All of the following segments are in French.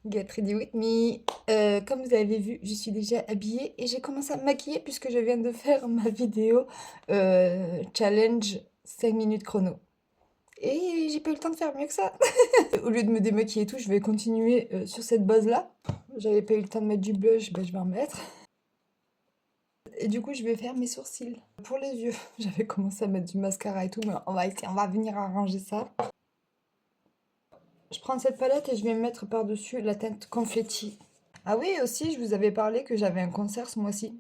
Get ready with me. Comme vous avez vu, je suis déjà habillée et j'ai commencé à me maquiller puisque je viens de faire ma vidéo challenge 5 minutes chrono. Et j'ai pas eu le temps de faire mieux que ça. Au lieu de me démaquiller et tout, je vais continuer sur cette base-là. J'avais pas eu le temps de mettre du blush, ben je vais en mettre. Et du coup, je vais faire mes sourcils. Pour les yeux, j'avais commencé à mettre du mascara et tout, mais on va essayer, on va venir arranger ça. Je prends cette palette et je vais mettre par-dessus la teinte confetti. Ah oui, aussi, je vous avais parlé que j'avais un concert ce mois-ci.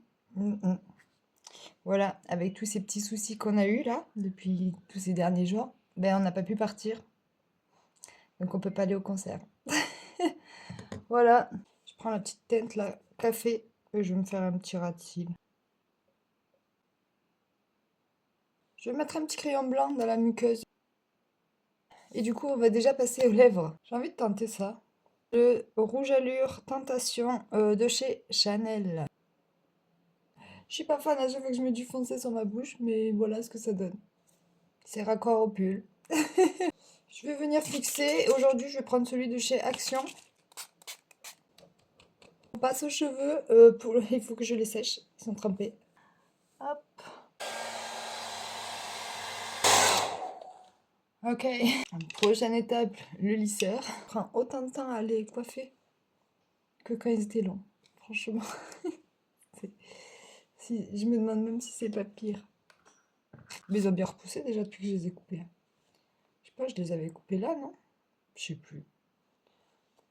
Voilà, avec tous ces petits soucis qu'on a eu là, depuis tous ces derniers jours, ben on n'a pas pu partir. Donc on peut pas aller au concert. Voilà, je prends la petite teinte là, café, et je vais me faire un petit ras de cils. Je vais mettre un petit crayon blanc dans la muqueuse. Et du coup, on va déjà passer aux lèvres. J'ai envie de tenter ça. Le rouge allure Tentation de chez Chanel. Je suis pas fan à chaque fois que je mets du foncé sur ma bouche, mais voilà ce que ça donne. C'est raccord au pull. Je vais venir fixer. Aujourd'hui, je vais prendre celui de chez Action. On passe aux cheveux. Il faut que je les sèche. Ils sont trempés. Hop. Ok. Prochaine étape, le lisseur. Ça prend autant de temps à les coiffer que quand ils étaient longs. Franchement. Si, je me demande même si c'est pas pire. Mais ils ont bien repoussé déjà depuis que je les ai coupés. Je sais pas, je les avais coupés là, non? Je sais plus.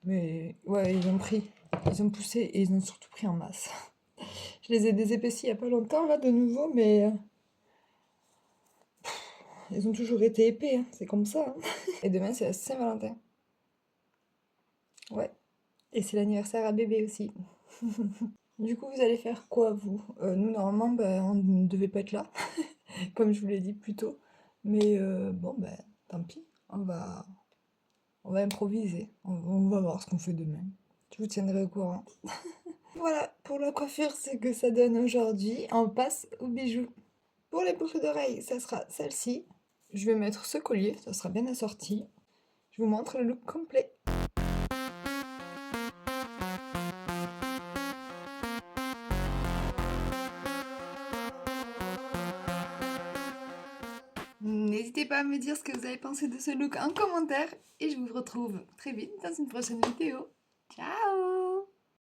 Mais ouais, ils ont pris. Ils ont poussé et ils ont surtout pris en masse. Je les ai désépaissis il y a pas longtemps, là, de nouveau, mais ils ont toujours été épais, hein. C'est comme ça, hein. Et demain, c'est la Saint-Valentin. Ouais. Et c'est l'anniversaire à bébé aussi. Du coup, vous allez faire quoi, vous? Nous, normalement, ben, on ne devait pas être là, comme je vous l'ai dit plus tôt. Mais bon, ben, tant pis. On va improviser. On va voir ce qu'on fait demain. Je vous tiendrai au courant. Voilà, pour la coiffure, c'est que ça donne aujourd'hui. On passe aux bijoux. Pour les boucles d'oreilles, ça sera celle-ci. Je vais mettre ce collier, ça sera bien assorti. Je vous montre le look complet. N'hésitez pas à me dire ce que vous avez pensé de ce look en commentaire et je vous retrouve très vite dans une prochaine vidéo. Ciao!